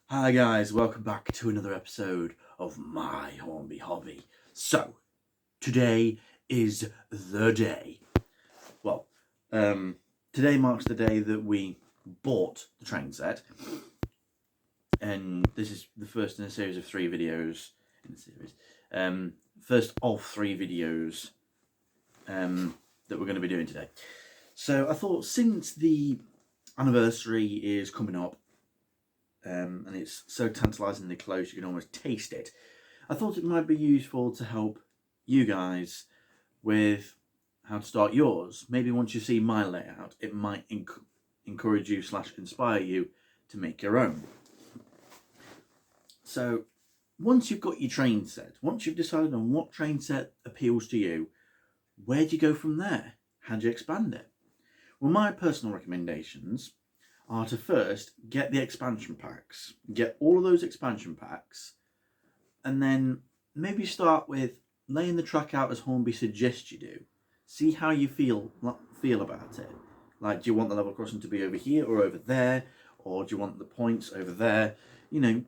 Hi guys, welcome back to another episode of my Hornby hobby. So, today is the day. Well, today marks the day that we bought the train set, and this is the first in a series of 3 videos in the series. First of 3 videos that we're going to be doing today. So I thought, since the anniversary is coming up, and it's so tantalisingly close you can almost taste it, I thought it might be useful to help you guys with how to start yours. Maybe once you see my layout, it might encourage you / inspire you to make your own. So once you've got your train set, once you've decided on what train set appeals to you, where do you go from there? How do you expand it? Well, my personal recommendations are to first get the expansion packs. Get all of those expansion packs, and then maybe start with laying the track out as Hornby suggests you do. See how you feel about it. Like, do you want the level crossing to be over here or over there? Or do you want the points over there? You know,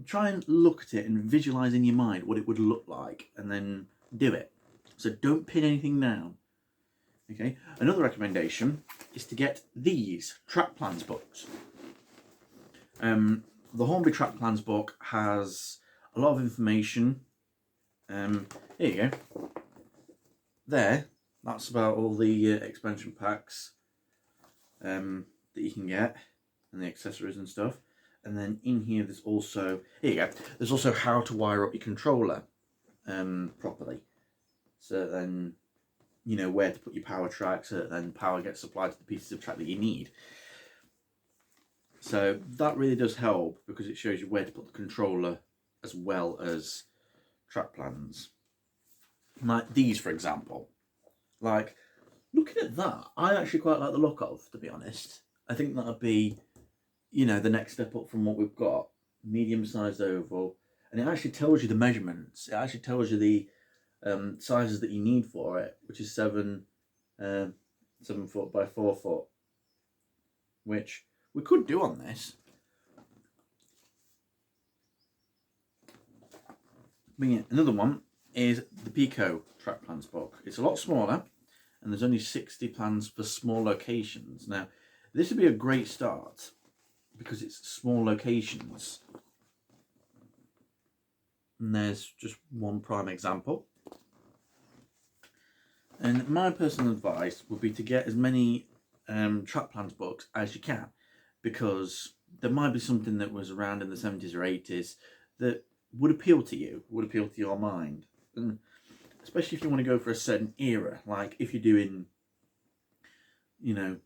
try and look at it and visualise in your mind what it would look like, and then do it. So don't pin anything down. Okay, another recommendation is to get these track plans books. The Hornby track plans book has a lot of information. Here you go. There, that's about all the expansion packs that you can get, and the accessories and stuff. And then in here, there's also, here you go, there's also how to wire up your controller properly. So then, you know, where to put your power tracks, so that then power gets supplied to the pieces of track that you need. So that really does help, because it shows you where to put the controller as well as track plans. Like these, for example. Like, looking at that, I actually quite like the look of, to be honest. I think that'd be, you know, the next step up from what we've got. Medium-sized oval. And it actually tells you the measurements. It actually tells you the sizes that you need for it, which is 7 foot by 4 foot, which we could do on this. But yeah, another one is the Pico track plans book. It's a lot smaller, and there's only 60 plans for small locations. Now, this would be a great start because it's small locations. And there's just one prime example. And my personal advice would be to get as many track plans books as you can, because there might be something that was around in the 70s or 80s that would appeal to you, would appeal to your mind. And especially if you want to go for a certain era, like if you're doing, you know,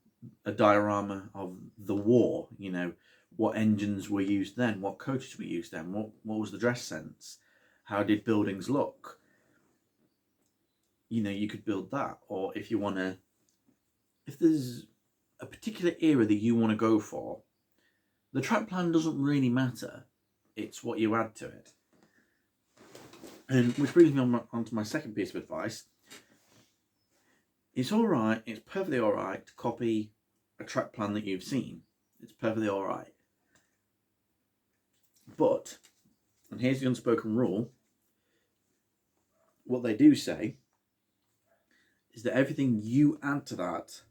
a diorama of the war, you know, what engines were used then, what coaches were used then, what was the dress sense, how did buildings look? You know, you could build that. Or if you want to, if there's a particular era that you want to go for, the track plan doesn't really matter. It's what you add to it. And which brings me on to my second piece of advice. It's alright, it's perfectly alright to copy a track plan that you've seen. It's perfectly alright. But, and here's the unspoken rule, what they do say is that everything you add to that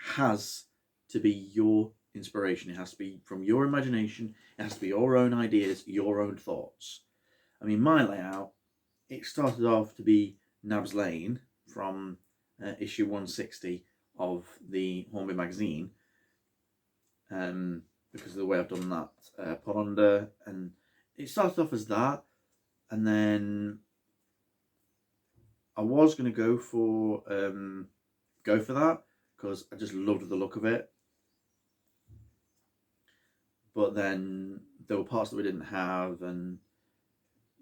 has to be your inspiration. It has to be from your imagination. It has to be your own ideas, your own thoughts. I mean, my layout, it started off to be Nabs Lane from issue 160 of the Hornby magazine, because of the way I've done that put under, and it started off as that, and then I was going to go for that because I just loved the look of it, but then there were parts that we didn't have, and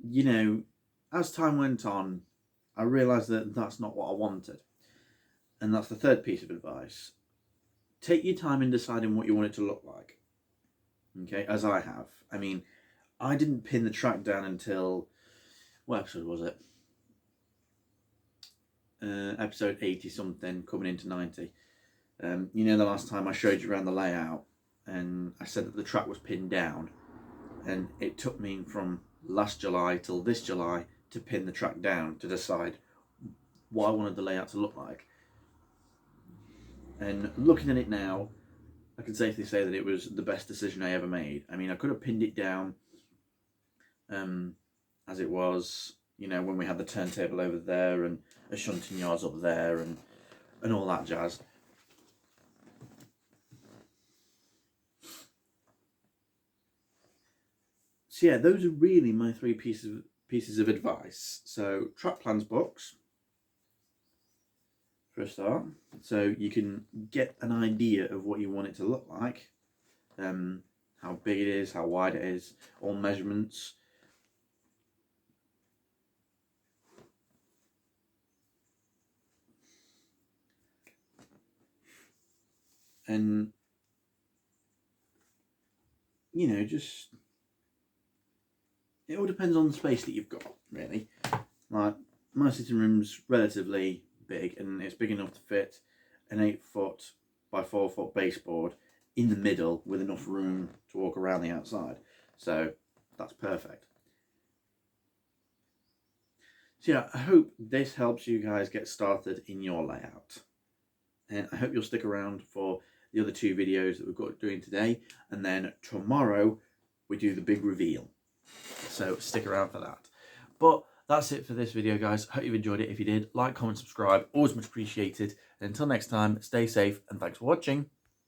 you know, as time went on, I realised that that's not what I wanted. And that's the third piece of advice. Take your time in deciding what you want it to look like. Okay, as I have. I mean, I didn't pin the track down until, what episode was it? Episode 80 something, coming into 90. You know, the last time I showed you around the layout, and I said that the track was pinned down. and it took me from last July till this July to pin the track down to decide what I wanted the layout to look like. And looking at it now, I can safely say that it was the best decision I ever made. I mean, I could have pinned it down as it was, you know, when we had the turntable over there and a shunting yards up there and all that jazz. So yeah, those are really my three pieces of advice. So track plans books for a start, so you can get an idea of what you want it to look like, how big it is, how wide it is, all measurements. And you know, just it all depends on the space that you've got, really. Like, my sitting room's relatively big, and it's big enough to fit an 8-foot by 4-foot baseboard in the middle with enough room to walk around the outside. So that's perfect. So yeah, I hope this helps you guys get started in your layout. And I hope you'll stick around for the other 2 videos that we've got doing today. And then tomorrow we do the big reveal. So stick around for that. But that's it for this video, guys. Hope you've enjoyed it. If you did, like, comment, subscribe. Always much appreciated. And until next time, stay safe and thanks for watching.